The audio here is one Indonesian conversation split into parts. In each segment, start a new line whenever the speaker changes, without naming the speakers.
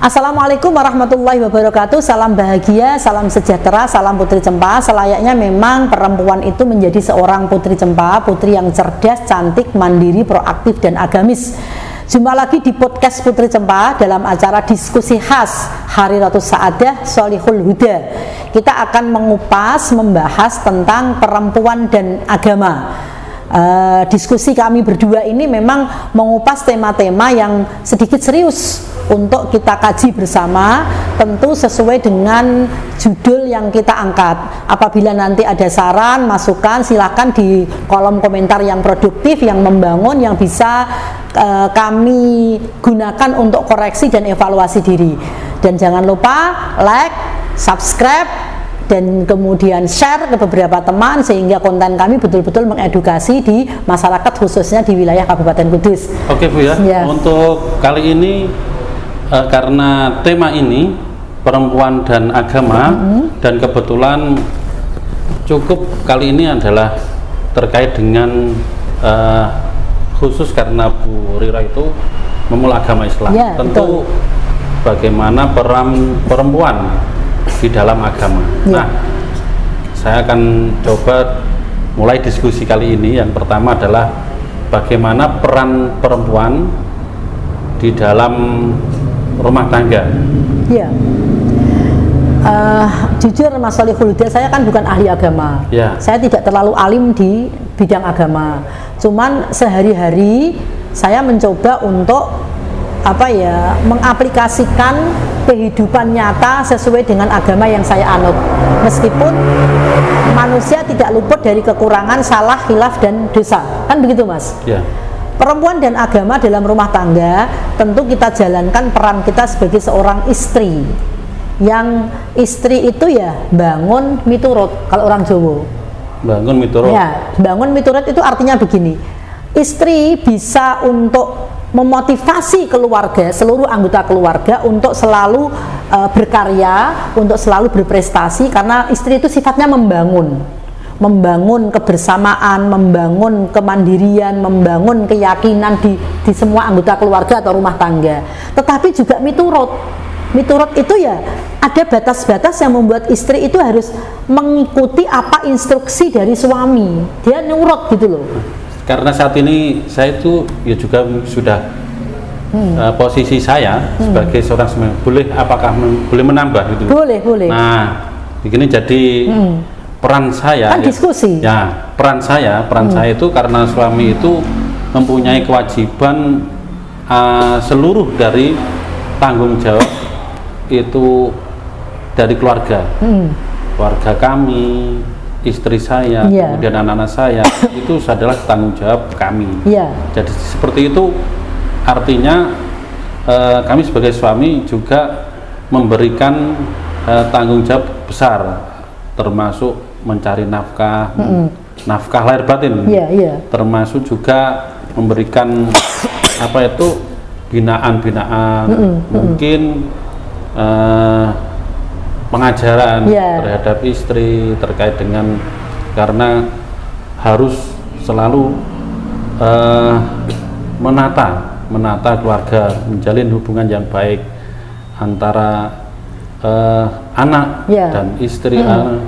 Assalamualaikum warahmatullahi wabarakatuh. Salam bahagia, salam sejahtera, salam Putri Cempa. Selayaknya memang perempuan itu menjadi seorang Putri Cempa, putri yang cerdas, cantik, mandiri, proaktif, dan agamis. Jumpa lagi di podcast Putri Cempa dalam acara diskusi khas Hari Ratu Saadah Sholihul Huda. Kita akan mengupas, membahas tentang perempuan dan agama. Diskusi kami berdua ini memang mengupas tema-tema yang sedikit serius untuk kita kaji bersama, tentu sesuai dengan judul yang kita angkat. Apabila nanti ada saran, masukan, silakan di kolom komentar yang produktif, yang membangun, yang bisa kami gunakan untuk koreksi dan evaluasi diri. Dan jangan lupa like, subscribe, dan kemudian share ke beberapa teman sehingga konten kami betul-betul mengedukasi di masyarakat, khususnya di wilayah Kabupaten Kudus.
Oke Bu ya. Untuk kali ini karena tema ini perempuan dan agama, dan kebetulan cukup kali ini adalah terkait dengan khusus karena Bu Rira itu memulai agama Islam. Tentu betul. Bagaimana peran perempuan di dalam agama. Nah, saya akan coba mulai diskusi kali ini. Yang pertama adalah bagaimana peran perempuan di dalam rumah tangga.
Ya. Jujur Mas Sholihul Huda, saya kan bukan ahli agama. Saya tidak terlalu alim di bidang agama. Cuman sehari-hari saya mencoba untuk mengaplikasikan kehidupan nyata sesuai dengan agama yang saya anut. Meskipun manusia tidak luput dari kekurangan, salah, khilaf, dan dosa. Kan begitu Mas? Perempuan dan agama dalam rumah tangga, tentu kita jalankan peran kita sebagai seorang istri. Yang istri itu ya bangun miturut, kalau orang Jawa.
Bangun miturut.
Ya, bangun miturut itu artinya begini. Istri bisa untuk memotivasi keluarga, seluruh anggota keluarga untuk selalu berkarya, untuk selalu berprestasi, karena istri itu sifatnya membangun kebersamaan, membangun kemandirian, membangun keyakinan di semua anggota keluarga atau rumah tangga. Tetapi juga miturut itu ya ada batas-batas yang membuat istri itu harus mengikuti apa instruksi dari suami. Dia nurut gitu loh.
Karena saat ini saya itu ya juga sudah posisi saya sebagai seorang suami, boleh menambah gitu?
Boleh.
Nah, begini jadi peran saya
kan diskusi.
Peran saya itu karena suami itu mempunyai kewajiban seluruh dari tanggung jawab itu dari keluarga kami, istri saya, kemudian anak-anak saya itu adalah tanggung jawab kami. Jadi seperti itu artinya kami sebagai suami juga memberikan tanggung jawab besar, termasuk mencari nafkah, nafkah lahir batin, termasuk juga memberikan binaan-binaan, mungkin pengajaran terhadap istri terkait dengan, karena harus selalu menata keluarga, menjalin hubungan yang baik antara anak dan istri,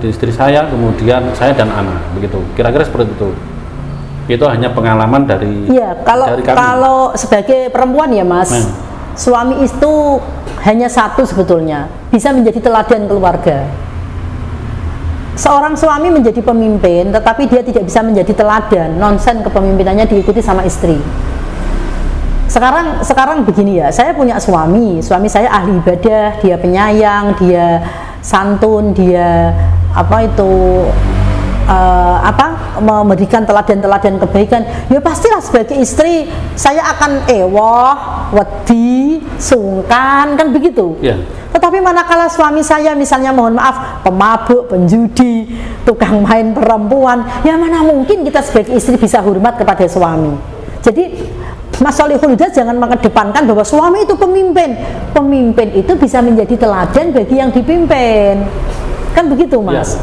istri saya, kemudian saya dan anak, begitu. Kira-kira seperti itu. Itu hanya pengalaman dari dari kami.
Kalau sebagai perempuan ya Mas, suami itu hanya satu sebetulnya, bisa menjadi teladan keluarga. Seorang suami menjadi pemimpin, tetapi dia tidak bisa menjadi teladan, nonsen kepemimpinannya diikuti sama istri. Sekarang begini ya, saya punya suami saya ahli ibadah, dia penyayang, dia santun, dia memberikan teladan-teladan kebaikan. Ya pastilah sebagai istri saya akan wedi, sungkan, kan begitu. Tetapi manakala suami saya misalnya, mohon maaf, pemabuk, penjudi, tukang main perempuan, ya mana mungkin kita sebagai istri bisa hormat kepada suami. Jadi Mas Sholihul Huda jangan mengedepankan bahwa suami itu pemimpin. Pemimpin itu bisa menjadi teladan bagi yang dipimpin. Kan begitu Mas?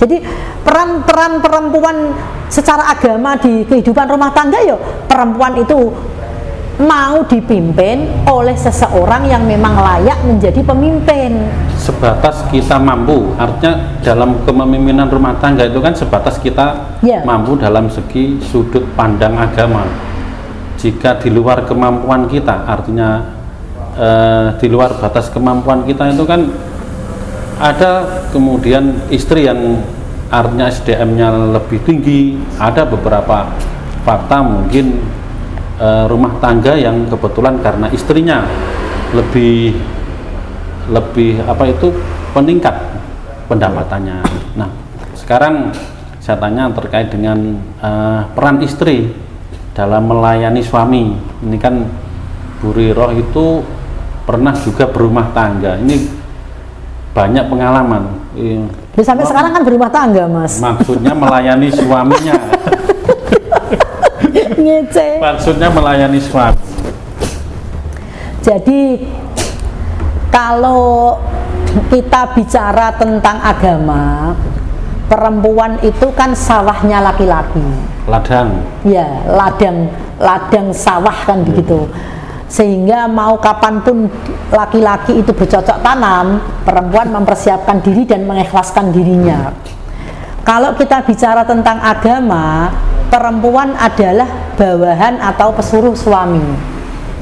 Jadi peran perempuan secara agama di kehidupan rumah tangga, ya perempuan itu mau dipimpin oleh seseorang yang memang layak menjadi pemimpin.
Sebatas kita mampu, artinya dalam kepemimpinan rumah tangga itu kan sebatas kita mampu dalam segi sudut pandang agama. Jika di luar kemampuan kita, artinya di luar batas kemampuan kita itu kan ada kemudian istri yang artinya SDM-nya lebih tinggi, ada beberapa fakta mungkin rumah tangga yang kebetulan karena istrinya lebih peningkat pendapatannya. Nah, sekarang saya tanya terkait dengan peran istri dalam melayani suami. Ini kan Bu Riroh itu pernah juga berumah tangga. Ini banyak pengalaman.
Sampai sekarang kan berumah tangga, Mas.
Maksudnya melayani suaminya.
Ngece.
Maksudnya melayani suami.
Jadi kalau kita bicara tentang agama, perempuan itu kan sawahnya laki-laki.
Ladang.
Ya, ladang sawah kan begitu. Sehingga mau kapanpun laki-laki itu bercocok tanam, perempuan mempersiapkan diri dan mengikhlaskan dirinya. Kalau kita bicara tentang agama, perempuan adalah bawahan atau pesuruh suami.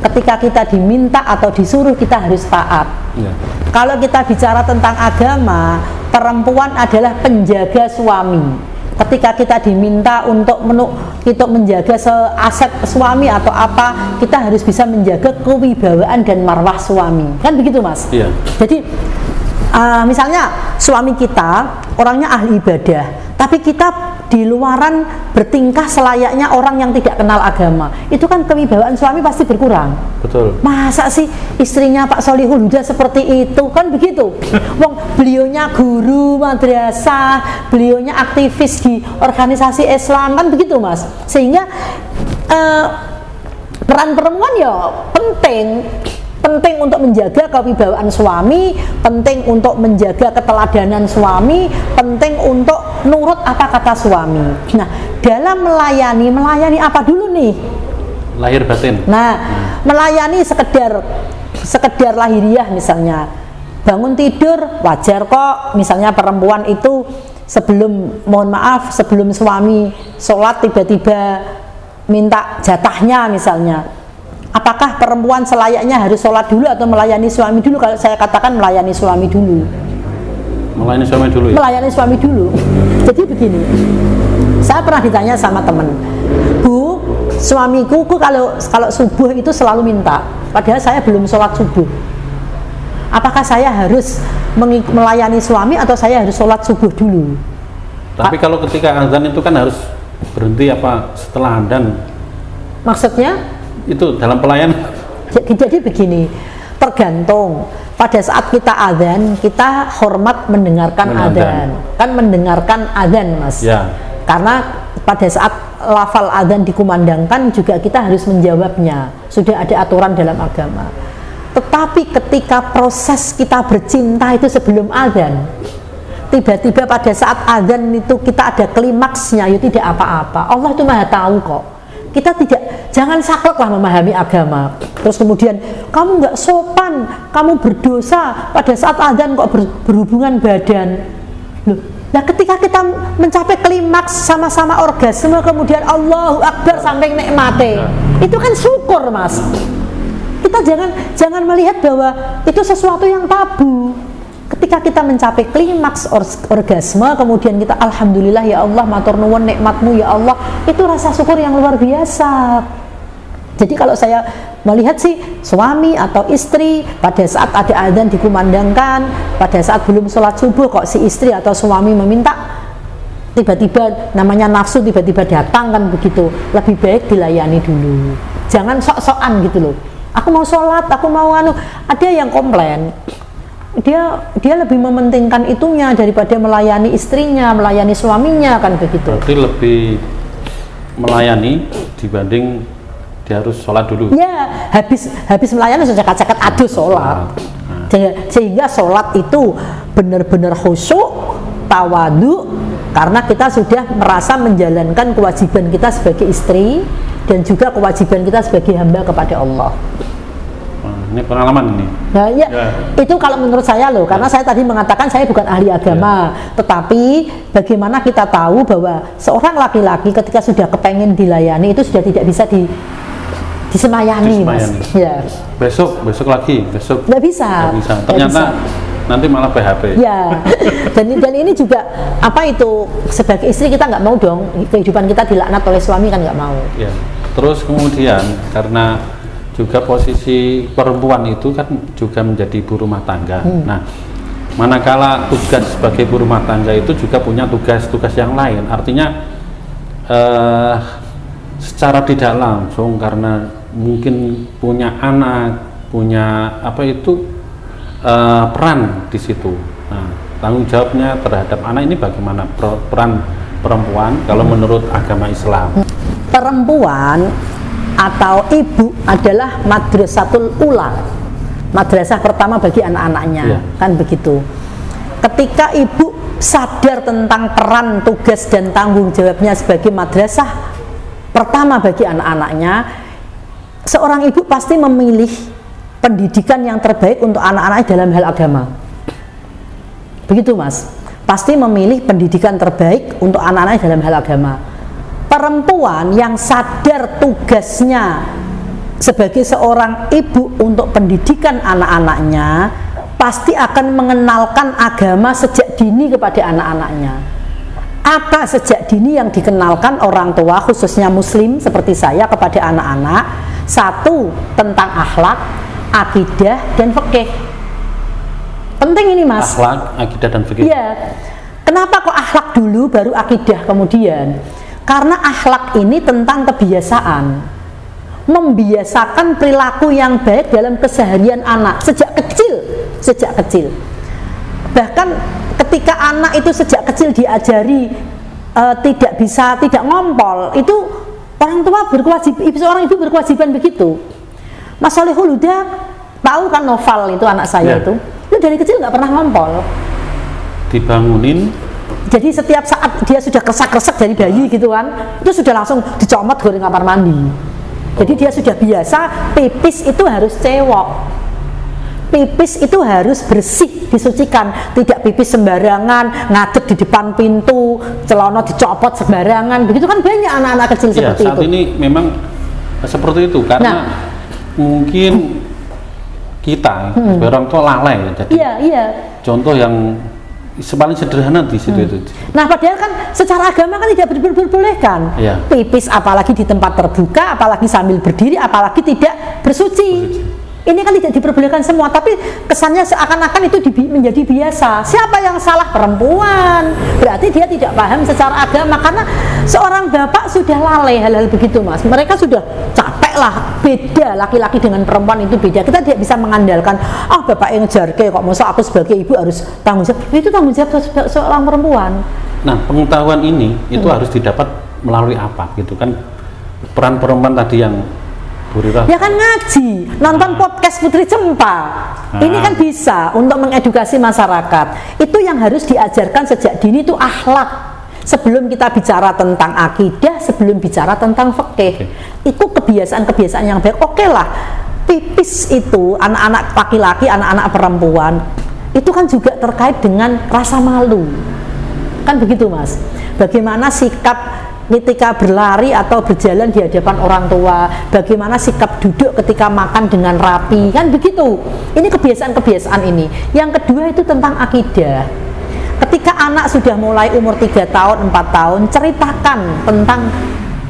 Ketika kita diminta atau disuruh, kita harus taat. Ya. Kalau kita bicara tentang agama, perempuan adalah penjaga suami. Ketika kita diminta untuk menjaga aset suami atau apa, kita harus bisa menjaga kewibawaan dan marwah suami. Kan begitu, Mas?
Iya.
Jadi misalnya suami kita orangnya ahli ibadah, tapi kita di luaran bertingkah selayaknya orang yang tidak kenal agama, itu kan kewibawaan suami pasti berkurang.
Betul.
Masa sih istrinya Pak Solihul Huda seperti itu? Kan begitu. Wong beliaunya guru madrasah, beliaunya aktivis di organisasi Islam, kan begitu, Mas. Sehingga peran perempuan ya penting untuk menjaga kewibawaan suami, penting untuk menjaga keteladanan suami, penting untuk nurut apa kata suami. Nah, dalam melayani apa dulu nih?
Lahir batin.
Nah, melayani sekedar lahiriah misalnya. Bangun tidur wajar kok, misalnya perempuan itu sebelum suami sholat tiba-tiba minta jatahnya misalnya. Apakah perempuan selayaknya harus sholat dulu atau melayani suami dulu? Kalau saya katakan melayani suami dulu.
Melayani suami dulu ya? Melayani
suami dulu. Jadi begini, saya pernah ditanya sama temen, Bu, suamiku kalau subuh itu selalu minta, padahal saya belum sholat subuh. Apakah saya harus melayani suami atau saya harus sholat subuh dulu?
Tapi kalau ketika azan itu kan harus berhenti apa setelah azan?
Maksudnya?
Itu dalam pelayanan.
Jadi begini, tergantung. Pada saat kita adzan, kita hormat mendengarkan adzan. Kan mendengarkan adzan, Mas.
Ya.
Karena pada saat lafal adzan dikumandangkan juga kita harus menjawabnya. Sudah ada aturan dalam agama. Tetapi ketika proses kita bercinta itu sebelum adzan, tiba-tiba pada saat adzan itu kita ada klimaksnya, ya tidak apa-apa. Allah itu Maha tahu kok. Kita jangan sakleklah memahami agama. Terus kemudian kamu nggak sopan, kamu berdosa pada saat adzan kok berhubungan badan. Loh, nah ketika kita mencapai klimaks sama-sama orgasme, kemudian Allahu Akbar sampai nikmate, itu kan syukur, Mas. Kita jangan melihat bahwa itu sesuatu yang tabu. Ketika kita mencapai klimaks orgasme, kemudian kita alhamdulillah ya Allah, matur nuwun nikmatmu ya Allah, itu rasa syukur yang luar biasa. Jadi kalau saya melihat sih suami atau istri pada saat ada adzan dikumandangkan, pada saat belum sholat subuh kok si istri atau suami meminta, tiba-tiba namanya nafsu tiba-tiba datang kan begitu, lebih baik dilayani dulu. Jangan sok-sokan gitu loh. Aku mau sholat, aku mau ada yang komplain. Dia lebih mementingkan itunya daripada melayani istrinya, melayani suaminya kan begitu.
Berarti lebih melayani dibanding dia harus sholat dulu.
Ya, habis melayani sudah ceket aduh sholat. Sehingga sholat itu benar-benar khusyuk, tawadu karena kita sudah merasa menjalankan kewajiban kita sebagai istri dan juga kewajiban kita sebagai hamba kepada Allah.
Ini pengalaman ini.
Nah, ya, itu kalau menurut saya loh, karena saya tadi mengatakan saya bukan ahli agama, tetapi bagaimana kita tahu bahwa seorang laki-laki ketika sudah kepengen dilayani itu sudah tidak bisa disemayani, Mas. Ya. Besok
lagi, besok.
Nggak bisa.
Ternyata nanti malah PHP.
Ya. Dan ini juga apa itu sebagai istri kita nggak mau dong kehidupan kita dilaknat oleh suami, kan nggak mau.
Ya. Terus kemudian karena juga posisi perempuan itu kan juga menjadi ibu rumah tangga. Nah, manakala tugas sebagai ibu rumah tangga itu juga punya tugas-tugas yang lain. Artinya secara tidak langsung karena mungkin punya anak, punya apa itu peran di situ. Nah, tanggung jawabnya terhadap anak ini bagaimana peran perempuan kalau menurut agama Islam?
Perempuan atau ibu adalah madrasatul ula, madrasah pertama bagi anak-anaknya, kan begitu. Ketika ibu sadar tentang peran, tugas dan tanggung jawabnya sebagai madrasah pertama bagi anak-anaknya, seorang ibu pasti memilih pendidikan yang terbaik untuk anak-anaknya dalam hal agama. Begitu, Mas. Pasti memilih pendidikan terbaik untuk anak-anaknya dalam hal agama. Perempuan yang sadar tugasnya sebagai seorang ibu untuk pendidikan anak-anaknya pasti akan mengenalkan agama sejak dini kepada anak-anaknya. Apa sejak dini yang dikenalkan orang tua khususnya muslim seperti saya kepada anak-anak? Satu, tentang akhlak, akidah dan fikih. Penting ini, Mas.
Akhlak, akidah dan fikih.
Iya. Kenapa kok akhlak dulu baru akidah kemudian? Karena akhlak ini tentang kebiasaan, membiasakan perilaku yang baik dalam keseharian anak sejak kecil. Bahkan ketika anak itu sejak kecil diajari tidak ngompol, itu orang tua seorang ibu berkewajiban begitu. Mas Solihul Huda tahu kan Noval itu anak saya itu dari kecil nggak pernah ngompol.
Dibangunin.
Jadi setiap saat dia sudah kresek-kresek dari bayi gitu kan, itu sudah langsung dicomot goreng kamar mandi. Jadi dia sudah biasa pipis itu harus cewek, pipis itu harus bersih, disucikan, tidak pipis sembarangan, ngadeg di depan pintu, celana dicopot sembarangan. Begitu kan banyak anak-anak kecil seperti
saat
itu.
Ini memang seperti itu karena mungkin kita orang tua lalai ya. Jadi contoh yang paling sederhana di situ itu.
Nah, padahal kan secara agama kan tidak diperbolehkan. Pipis apalagi di tempat terbuka, apalagi sambil berdiri, apalagi tidak bersuci. Ini kan tidak diperbolehkan semua, tapi kesannya seakan-akan itu menjadi biasa. Siapa yang salah? Perempuan. Berarti dia tidak paham secara agama karena seorang bapak sudah lalai hal-hal begitu, Mas. Mereka sudah capek lah. Beda laki-laki dengan perempuan itu beda. Kita tidak bisa mengandalkan bapak yang jarke kok masa aku sebagai ibu harus tanggung jawab. Itu tanggung jawab seorang perempuan.
Nah, pengetahuan ini itu harus didapat melalui apa gitu kan? Peran perempuan tadi yang
ya kan ngaji, nonton podcast Putri Cempa. Ini kan bisa untuk mengedukasi masyarakat. Itu yang harus diajarkan sejak dini itu akhlak. Sebelum kita bicara tentang akidah, sebelum bicara tentang fikih, itu kebiasaan-kebiasaan yang baik. Oke lah, pipis itu anak-anak laki-laki, anak-anak perempuan itu kan juga terkait dengan rasa malu. Kan begitu, Mas. Bagaimana sikap ketika berlari atau berjalan di hadapan orang tua, bagaimana sikap duduk ketika makan dengan rapi, kan begitu. Ini kebiasaan-kebiasaan ini. Yang kedua itu tentang akidah. Ketika anak sudah mulai umur 3 tahun, 4 tahun, ceritakan tentang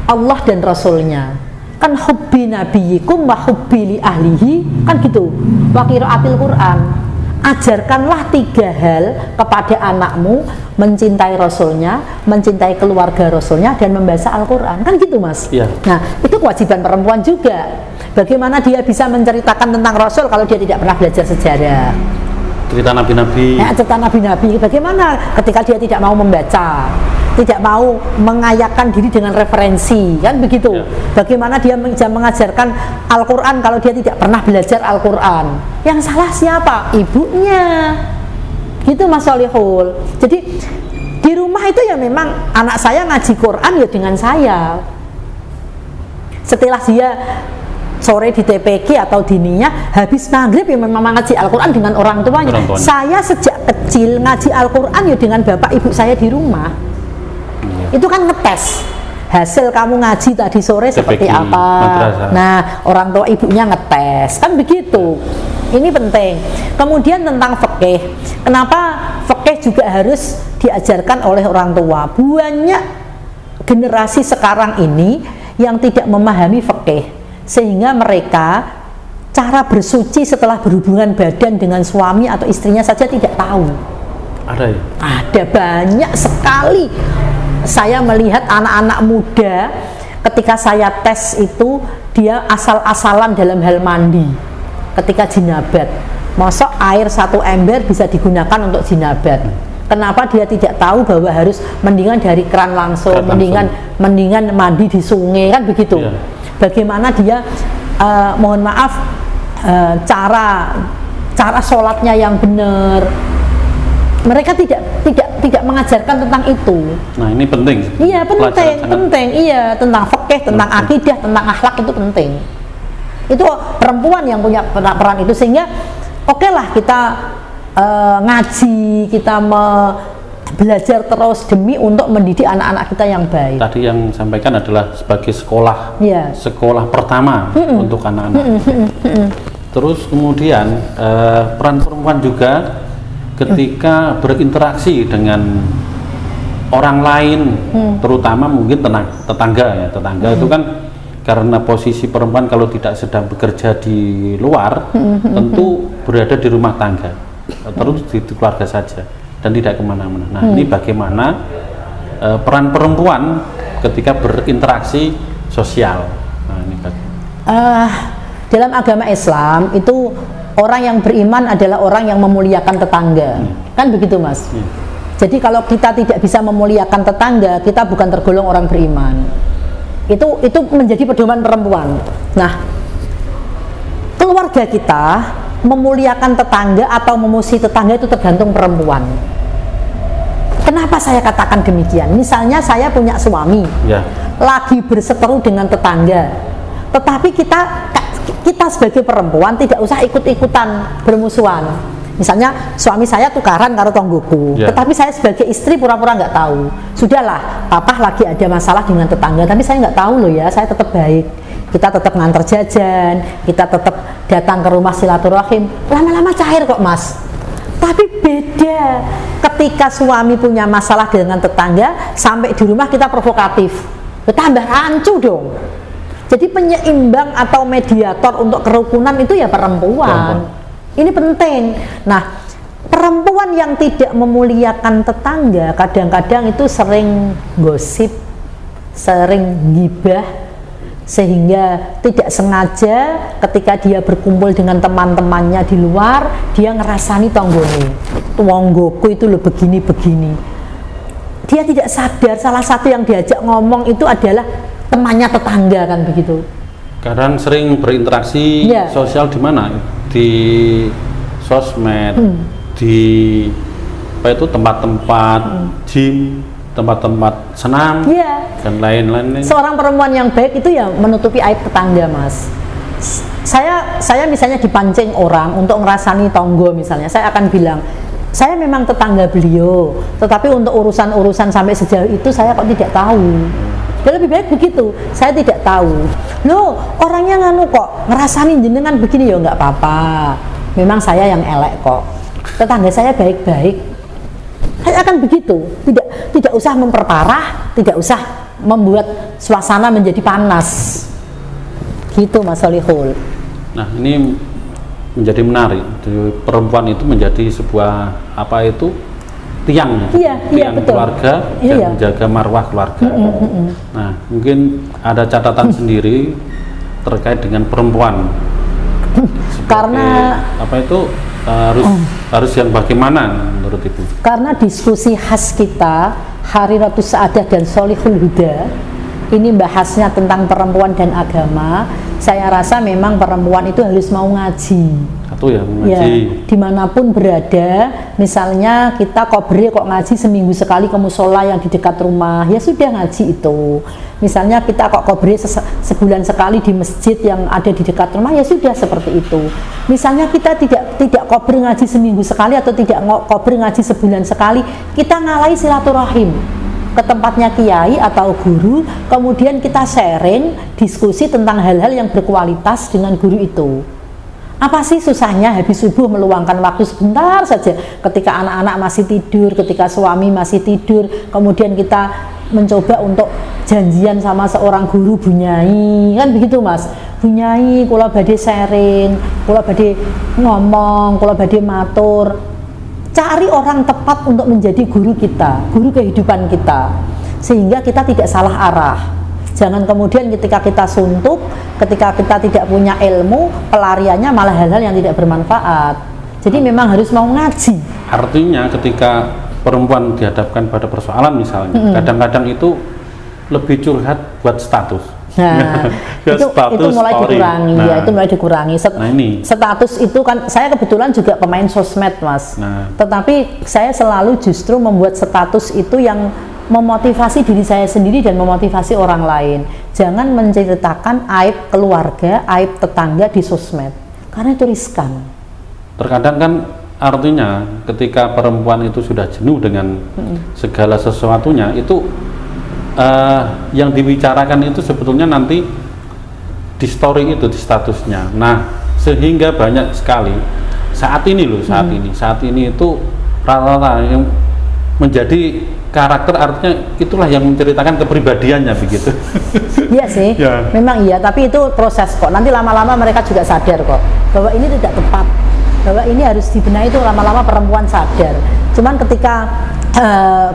Allah dan Rasulnya. Kan hubbi nabiyikum wa hubbi li ahlihi, kan gitu. Wa qiraatil Quran. Ajarkanlah 3 hal kepada anakmu, mencintai Rasulnya, mencintai keluarga Rasulnya, dan membaca Al-Quran. Kan gitu, Mas? Nah, itu kewajiban perempuan juga. Bagaimana dia bisa menceritakan tentang Rasul kalau dia tidak pernah belajar sejarah?
Cerita nabi-nabi.
Cerita nabi-nabi. Bagaimana ketika dia tidak mau membaca, tidak mau mengayakkan diri dengan referensi, kan begitu. Bagaimana dia mengajarkan Al-Quran kalau dia tidak pernah belajar Al-Quran? Yang salah siapa? Ibunya. Gitu, Mas Solihul. Jadi Di rumah itu ya memang anak saya ngaji Quran ya dengan saya. Setelah dia sore di TPQ atau dininya, habis maghrib ya memang ngaji Al-Quran dengan orang tuanya. Saya sejak kecil ngaji Al-Quran ya dengan bapak ibu saya di rumah. Itu kan ngetes hasil kamu ngaji tadi sore seperti apa. Madrasah. Nah, orang tua ibunya ngetes, kan begitu. Ini penting. Kemudian tentang fikih, kenapa fikih juga harus diajarkan oleh orang tua? Banyak generasi sekarang ini yang tidak memahami fikih, sehingga mereka cara bersuci setelah berhubungan badan dengan suami atau istrinya saja tidak tahu.
Ada ya?
Ada banyak sekali. Saya melihat anak-anak muda ketika saya tes itu dia asal-asalan dalam hal mandi. Ketika jinabat, masuk air 1 ember bisa digunakan untuk jinabat. Kenapa dia tidak tahu bahwa harus mendingan dari keran langsung, mendingan mandi di sungai, kan begitu. Yeah. Bagaimana dia mohon maaf cara sholatnya yang benar. Mereka tidak mengajarkan tentang itu. Nah, ini penting. Iya, penting. Iya, tentang fikih, tentang akidah, tentang akhlak itu penting. Itu perempuan yang punya peran itu, sehingga oke lah kita ngaji, kita belajar terus demi untuk mendidik anak-anak kita yang baik. Tadi yang sampaikan adalah sebagai sekolah, sekolah pertama untuk anak-anak. Terus kemudian peran perempuan juga ketika berinteraksi dengan orang lain, terutama mungkin tetangga itu kan. Karena posisi perempuan kalau tidak sedang bekerja di luar, tentu berada di rumah tangga, terus di keluarga saja dan tidak kemana-mana. Nah, ini bagaimana peran perempuan ketika berinteraksi sosial. Nah, ini dalam agama Islam itu orang yang beriman adalah orang yang memuliakan tetangga, kan begitu, Mas? Jadi kalau kita tidak bisa memuliakan tetangga, kita bukan tergolong orang beriman. Itu menjadi pedoman perempuan. Nah, keluarga kita memuliakan tetangga atau memuji tetangga itu tergantung perempuan. Kenapa saya katakan demikian? Misalnya saya punya suami, lagi berseteru dengan tetangga, tetapi kita sebagai perempuan tidak usah ikut-ikutan bermusuhan. Misalnya suami saya tukaran karo tonggoku, tetapi saya sebagai istri pura-pura nggak tahu. Sudahlah, papa lagi ada masalah dengan tetangga, tapi saya nggak tahu loh ya, saya tetap baik. Kita tetap nganter jajan, kita tetap datang ke rumah silaturahim. Lama-lama cair kok, Mas. Tapi beda ketika suami punya masalah dengan tetangga, sampai di rumah kita provokatif, tambah rancu dong. Jadi penyeimbang atau mediator untuk kerukunan itu ya perempuan. Ini penting. Nah, perempuan yang tidak memuliakan tetangga kadang-kadang itu sering gosip, sering gibah, sehingga tidak sengaja ketika dia berkumpul dengan teman-temannya di luar, dia ngerasani tonggoku itu lo begini-begini. Dia tidak sadar salah satu yang diajak ngomong itu adalah temannya tetangga, kan begitu.
Kadang sering berinteraksi sosial di mana? Di sosmed, di tempat-tempat gym, tempat-tempat senam, dan lain-lain. Seorang perempuan yang baik itu ya menutupi aib tetangga, Mas. Saya misalnya dipancing orang untuk ngerasani tonggo misalnya, saya akan bilang, saya memang tetangga beliau, tetapi untuk urusan-urusan sampai sejauh itu saya kok tidak tahu. Ya lebih baik begitu, saya tidak tahu. Loh, orangnya nganu kok ngerasani jenengan begini, ya nggak apa-apa. Memang saya yang elek kok. Tetangga saya baik-baik. Saya akan begitu. Tidak usah memperparah, tidak usah membuat suasana menjadi panas. Gitu, Mas Solihul. Nah, ini menjadi menarik. Perempuan itu menjadi sebuah tiang keluarga dan menjaga marwah keluarga. Nah, mungkin ada catatan sendiri terkait dengan perempuan. Karena harus yang bagaimana menurut Ibu? Karena diskusi khas kita Hariratus Sa'adah dan Sholihul Huda ini bahasnya tentang perempuan dan agama. Saya rasa memang perempuan itu harus mau ngaji. Satu ya,
Ya,
ngaji.
dimanapun berada, misalnya kita kobre kok ngaji seminggu sekali ke musola yang di dekat rumah, ya sudah ngaji itu. Misalnya kita kok kobre sebulan sekali di masjid yang ada di dekat rumah, ya sudah seperti itu. Misalnya kita tidak kobre ngaji seminggu sekali atau tidak kobre ngaji sebulan sekali, kita ngalai silaturahim ke tempatnya kiai atau guru, kemudian kita sharing, diskusi tentang hal-hal yang berkualitas dengan guru itu. Apa sih susahnya habis subuh meluangkan waktu sebentar saja ketika anak-anak masih tidur, ketika suami masih tidur, kemudian kita mencoba untuk janjian sama seorang guru, Bu Nyai, kan begitu Mas, Bu Nyai kula badhe sharing, kula badhe ngomong, kula badhe matur. Cari orang tepat untuk menjadi guru kita, guru kehidupan kita, sehingga kita tidak salah arah. Jangan kemudian ketika kita suntuk, ketika kita tidak punya ilmu, pelariannya malah hal-hal yang tidak bermanfaat. Jadi memang harus mau ngaji.
Artinya ketika perempuan dihadapkan pada persoalan misalnya, kadang-kadang itu lebih curhat buat status.
Nah, itu mulai story. Dikurangi, nah, ya itu mulai dikurangi. Status itu kan, saya kebetulan juga pemain sosmed Mas. Nah, tetapi saya selalu justru membuat status itu yang memotivasi diri saya sendiri dan memotivasi orang lain. Jangan menceritakan aib keluarga, aib tetangga di sosmed, karena itu riskan.
Terkadang kan artinya ketika perempuan itu sudah jenuh dengan segala sesuatunya, itu yang dibicarakan itu sebetulnya nanti di story itu, di statusnya. Nah, sehingga banyak sekali saat ini loh, saat ini itu rata-rata yang menjadi karakter, artinya itulah yang menceritakan kepribadiannya begitu.
Iya sih, ya. Memang iya, tapi itu proses kok. Nanti lama-lama mereka juga sadar kok bahwa ini tidak tepat, bahwa ini harus dibenahi. Itu lama-lama perempuan sadar. Cuman ketika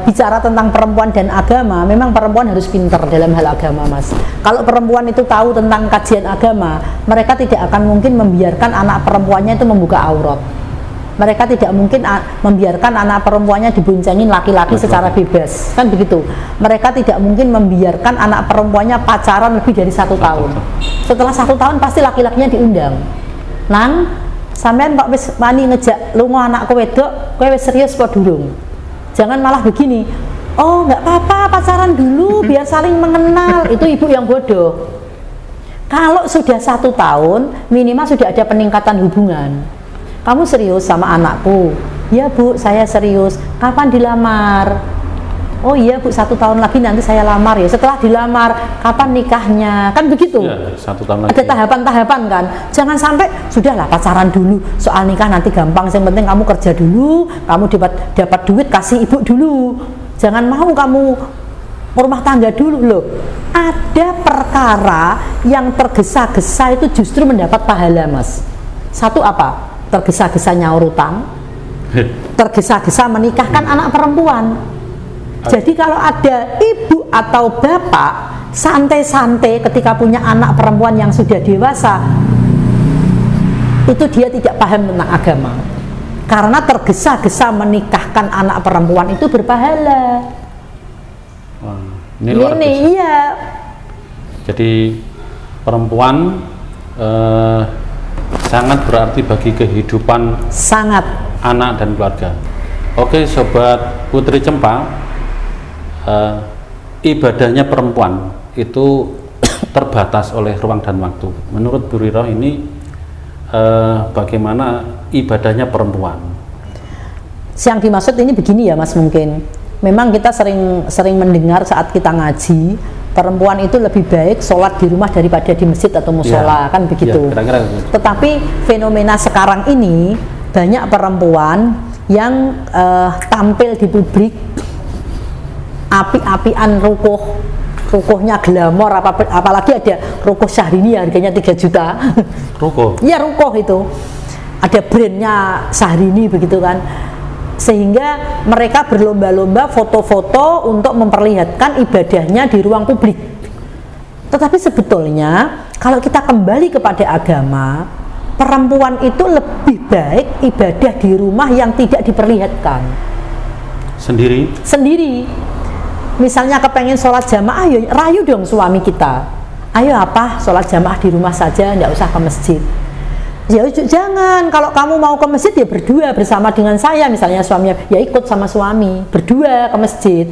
bicara tentang perempuan dan agama, memang perempuan harus pintar dalam hal agama Mas. Kalau perempuan itu tahu tentang kajian agama, mereka tidak akan mungkin membiarkan anak perempuannya itu membuka aurat. Mereka tidak mungkin membiarkan anak perempuannya diboncengin laki-laki secara bebas, kan begitu. Mereka tidak mungkin membiarkan anak perempuannya pacaran lebih dari 1 tahun. Setelah 1 tahun pasti laki-lakinya diundang. Nang, sampean kok wis wani ngejak lunga anakku wedok, kowe wis serius apa durung? Jangan malah begini, oh nggak apa-apa pacaran dulu biar saling mengenal. Itu ibu yang bodoh. Kalau sudah 1 tahun, minimal sudah ada peningkatan hubungan. Kamu serius sama anakku? Ya Bu, saya serius. Kapan dilamar? Oh iya Bu, 1 tahun lagi nanti saya lamar ya. Setelah dilamar, kapan nikahnya? Kan begitu.
Ya, 1 tahun lagi.
Ada tahapan-tahapan kan. Jangan sampai sudahlah pacaran dulu. Soal nikah nanti gampang. Yang penting kamu kerja dulu, kamu dapat duit kasih ibu dulu. Jangan mau kamu rumah tangga dulu loh. Ada perkara yang tergesa-gesa itu justru mendapat pahala Mas. Satu apa? Tergesa-gesa nyaur utang, tergesa-gesa menikahkan anak perempuan. Jadi kalau ada ibu atau bapak santai-santai ketika punya anak perempuan yang sudah dewasa, itu dia tidak paham tentang agama. Karena tergesa-gesa menikahkan anak perempuan itu berpahala.
Wah, ini luar biasa.
Iya.
Jadi perempuan sangat berarti bagi kehidupan
sangat
anak dan keluarga. Oke, Sobat Putri Cempa, ibadahnya perempuan itu terbatas oleh ruang dan waktu. Menurut Bu Riroh ini bagaimana ibadahnya perempuan?
Yang dimaksud ini begini ya Mas, mungkin memang kita sering mendengar saat kita ngaji, perempuan itu lebih baik sholat di rumah daripada di masjid atau musola, kan begitu.
Kira-kira.
Tetapi fenomena sekarang ini banyak perempuan yang tampil di publik api-apian rukuhnya glamor, apalagi ada rukuh Syahrini harganya 3 juta.
Rukuh? Iya,
rukuh itu ada brandnya Syahrini begitu kan, sehingga mereka berlomba-lomba foto-foto untuk memperlihatkan ibadahnya di ruang publik. Tetapi sebetulnya kalau kita kembali kepada agama, perempuan itu lebih baik ibadah di rumah yang tidak diperlihatkan. Sendiri. Misalnya kepengen sholat jamaah, ya rayu dong suami kita. Ayo sholat jamaah di rumah saja, nggak usah ke masjid. Ya jangan, kalau kamu mau ke masjid ya berdua bersama dengan saya, misalnya suaminya ya ikut sama suami berdua ke masjid.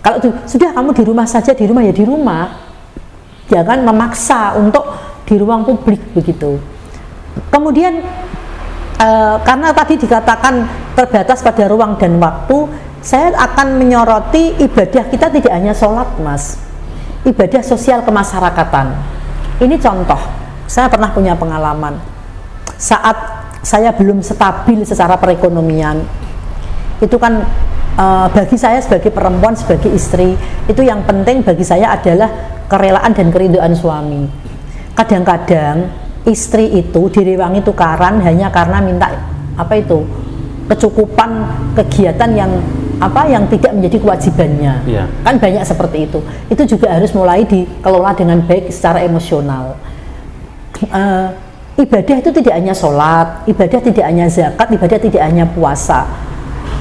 Kalau sudah kamu di rumah saja, di rumah ya di rumah, jangan memaksa untuk di ruang publik begitu. Kemudian karena tadi dikatakan terbatas pada ruang dan waktu, saya akan menyoroti ibadah kita tidak hanya sholat, Mas, ibadah sosial kemasyarakatan. Ini contoh, saya pernah punya pengalaman saat saya belum stabil secara perekonomian. Itu kan bagi saya sebagai perempuan, sebagai istri, itu yang penting bagi saya adalah kerelaan dan keridhaan suami. Kadang-kadang istri itu direwangi tukaran hanya karena minta kecukupan kegiatan yang tidak menjadi kewajibannya. Kan banyak seperti itu. Itu juga harus mulai dikelola dengan baik secara emosional. Ibadah itu tidak hanya sholat, ibadah tidak hanya zakat, ibadah tidak hanya puasa.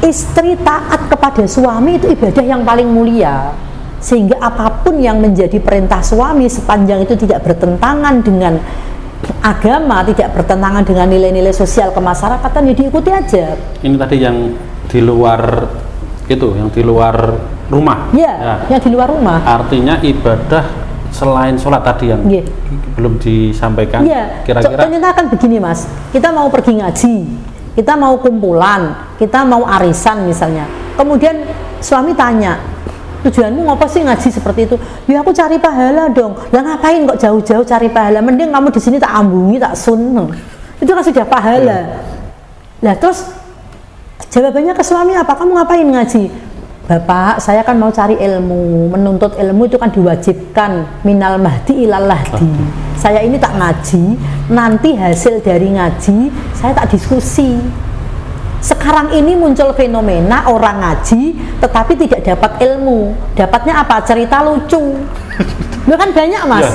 Istri taat kepada suami itu ibadah yang paling mulia, sehingga apapun yang menjadi perintah suami sepanjang itu tidak bertentangan dengan agama, tidak bertentangan dengan nilai-nilai sosial kemasyarakatan, ya diikuti aja. Ini tadi yang di luar itu, yang di luar rumah ya. Yang di luar rumah artinya ibadah selain sholat tadi yang belum disampaikan. Kira-kira ternyata kan begini, Mas, kita mau pergi ngaji, kita mau kumpulan, kita mau arisan misalnya, kemudian suami tanya, tujuanmu ngapa sih ngaji seperti itu? Ya aku cari pahala dong. Lah ngapain kok jauh-jauh cari pahala? Mending kamu di sini tak ambungi, tak sun. Itu kan sudah pahala. Lah terus jawabannya ke suami apa? Kamu ngapain ngaji? Bapak, saya kan mau cari ilmu, menuntut ilmu itu kan diwajibkan minal mahdi ilal lahdi. Saya ini tak ngaji, nanti hasil dari ngaji saya tak diskusi. Sekarang ini muncul fenomena orang ngaji tetapi tidak dapat ilmu. Dapatnya apa? Cerita lucu. Itu kan banyak, Mas.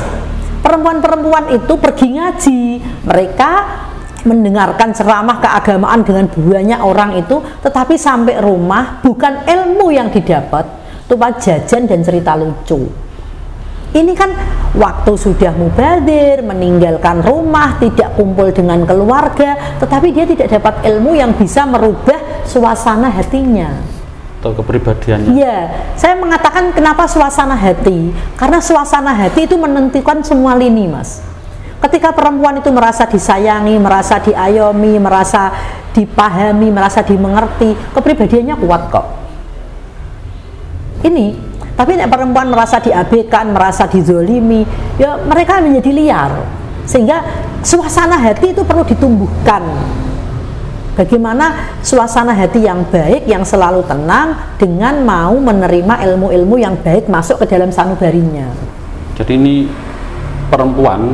Perempuan-perempuan itu pergi ngaji, mereka mendengarkan ceramah keagamaan dengan banyak orang itu, tetapi sampai rumah bukan ilmu yang didapat, cuma jajan dan cerita lucu. Ini kan waktu sudah mubadir, meninggalkan rumah, tidak kumpul dengan keluarga, tetapi dia tidak dapat ilmu yang bisa merubah suasana hatinya atau kepribadiannya. Iya, saya mengatakan kenapa suasana hati, karena suasana hati itu menentukan semua lini, Mas. Ketika perempuan itu merasa disayangi, merasa diayomi, merasa dipahami, merasa dimengerti, kepribadiannya kuat kok. Ini, tapi perempuan merasa diabaikan, merasa dizolimi, ya mereka menjadi liar. Sehingga suasana hati itu perlu ditumbuhkan. Bagaimana suasana hati yang baik, yang selalu tenang, dengan mau menerima ilmu-ilmu yang baik masuk ke dalam sanubarinya. Jadi ini perempuan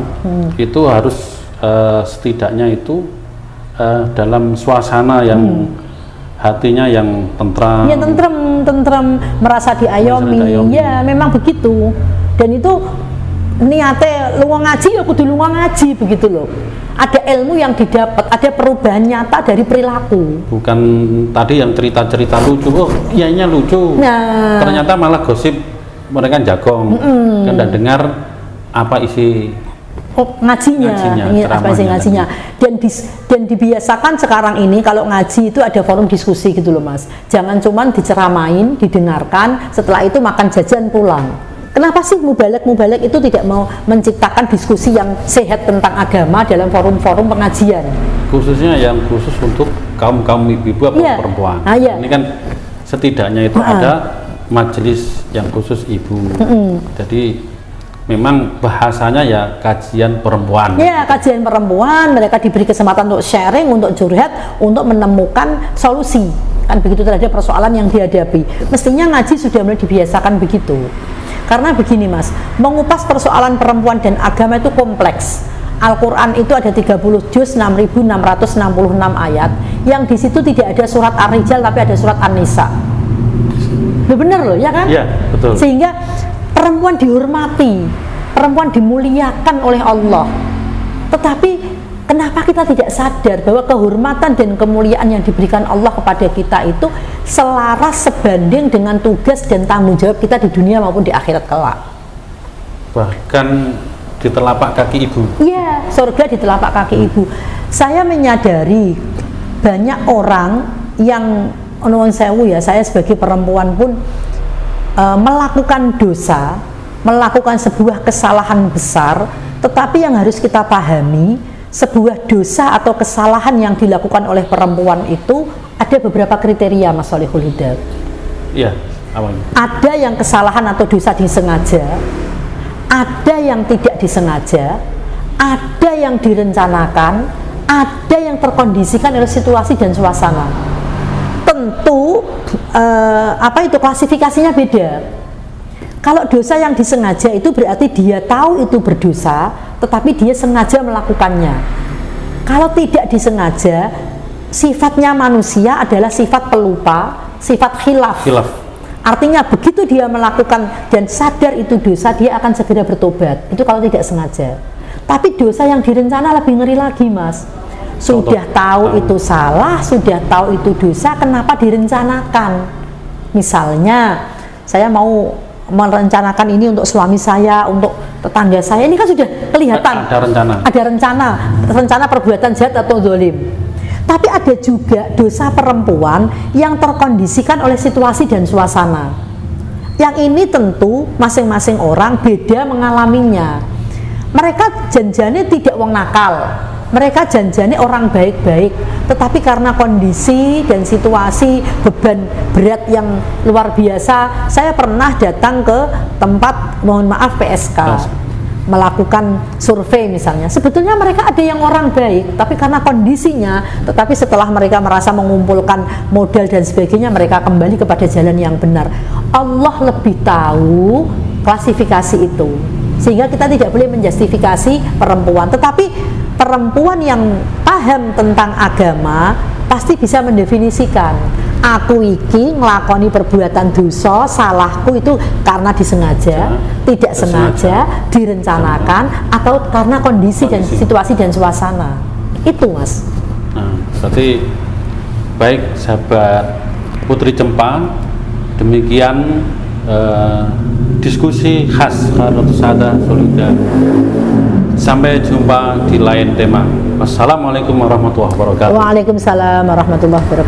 itu harus setidaknya itu dalam suasana yang hatinya yang tentram. Ya tentrem, merasa diayomi. Ya memang begitu. Dan itu niatnya lu ngaji ya kudu lu ngaji begitu loh. Ada ilmu yang didapat, ada perubahan nyata dari perilaku. Bukan tadi yang cerita-cerita lucu, oh iyanya lucu. Nah, ternyata malah gosip mereka jagong. Kan dan dengar apa isi ngajinya apa isi ngajinya dan dibiasakan sekarang ini kalau ngaji itu ada forum diskusi gitu loh, Mas. Jangan cuman diceramain, didengarkan, setelah itu makan jajan pulang. Kenapa sih mubalek itu tidak mau menciptakan diskusi yang sehat tentang agama dalam forum-forum pengajian, khususnya yang khusus untuk kaum ibu-ibu atau perempuan. Ini kan setidaknya itu ada majelis yang khusus ibu. Jadi memang bahasanya ya kajian perempuan. Ya, kajian perempuan, mereka diberi kesempatan untuk sharing, untuk curhat, untuk menemukan solusi. Kan begitu terhadap persoalan yang dihadapi. Mestinya ngaji sudah mulai dibiasakan begitu. Karena begini, Mas, mengupas persoalan perempuan dan agama itu kompleks. Al-Quran itu ada 30 juz, 6.666 ayat, yang di situ tidak ada surat Ar-Rijal tapi ada surat An-Nisa. Benar loh, ya kan? Iya, betul. Sehingga perempuan dihormati, perempuan dimuliakan oleh Allah. Tetapi kenapa kita tidak sadar bahwa kehormatan dan kemuliaan yang diberikan Allah kepada kita itu selaras sebanding dengan tugas dan tanggung jawab kita di dunia maupun di akhirat kelak. Bahkan
di telapak kaki ibu.
Iya, surga di telapak kaki ibu. Saya menyadari banyak orang yang nuwun sewu ya, saya sebagai perempuan pun melakukan dosa, melakukan sebuah kesalahan besar, tetapi yang harus kita pahami, sebuah dosa atau kesalahan yang dilakukan oleh perempuan itu ada beberapa kriteria, Mas Solihul Huda.
Iya, awalnya.
Ada yang kesalahan atau dosa disengaja, ada yang tidak disengaja, ada yang direncanakan, ada yang terkondisikan oleh situasi dan suasana. Tentu klasifikasinya beda. Kalau dosa yang disengaja itu berarti dia tahu itu berdosa, tetapi dia sengaja melakukannya. Kalau tidak disengaja, sifatnya manusia adalah sifat pelupa, sifat khilaf. Artinya begitu dia melakukan dan sadar itu dosa, dia akan segera bertobat. Itu kalau tidak sengaja. Tapi dosa yang direncana lebih ngeri lagi, Mas. Sudah tahu itu salah, sudah tahu itu dosa, kenapa direncanakan? Misalnya, saya mau merencanakan ini untuk suami saya, untuk tetangga saya, ini kan sudah kelihatan ada rencana perbuatan jahat atau zalim. Tapi ada juga dosa perempuan yang terkondisikan oleh situasi dan suasana. Yang ini tentu masing-masing orang beda mengalaminya. Mereka janjane tidak wong nakal, mereka janjane orang baik-baik, tetapi karena kondisi dan situasi beban berat yang luar biasa, saya pernah datang ke tempat, mohon maaf, PSK, melakukan survei misalnya. Sebetulnya mereka ada yang orang baik, tapi karena kondisinya, tetapi setelah mereka merasa mengumpulkan modal dan sebagainya, mereka kembali kepada jalan yang benar. Allah lebih tahu klasifikasi itu, sehingga kita tidak boleh menjustifikasi perempuan, tetapi perempuan yang paham tentang agama pasti bisa mendefinisikan, aku iki ngelakoni perbuatan dosa, salahku itu karena disengaja, tidak sengaja, direncanakan, atau karena kondisi dan situasi dan suasana. Itu, Mas.
Nah, berarti baik sahabat Putri Cempang, demikian diskusi khas Hadratus Saadah Solidah. Sampai jumpa di lain tema. Wassalamualaikum warahmatullahi wabarakatuh.
Waalaikumsalam warahmatullahi wabarakatuh.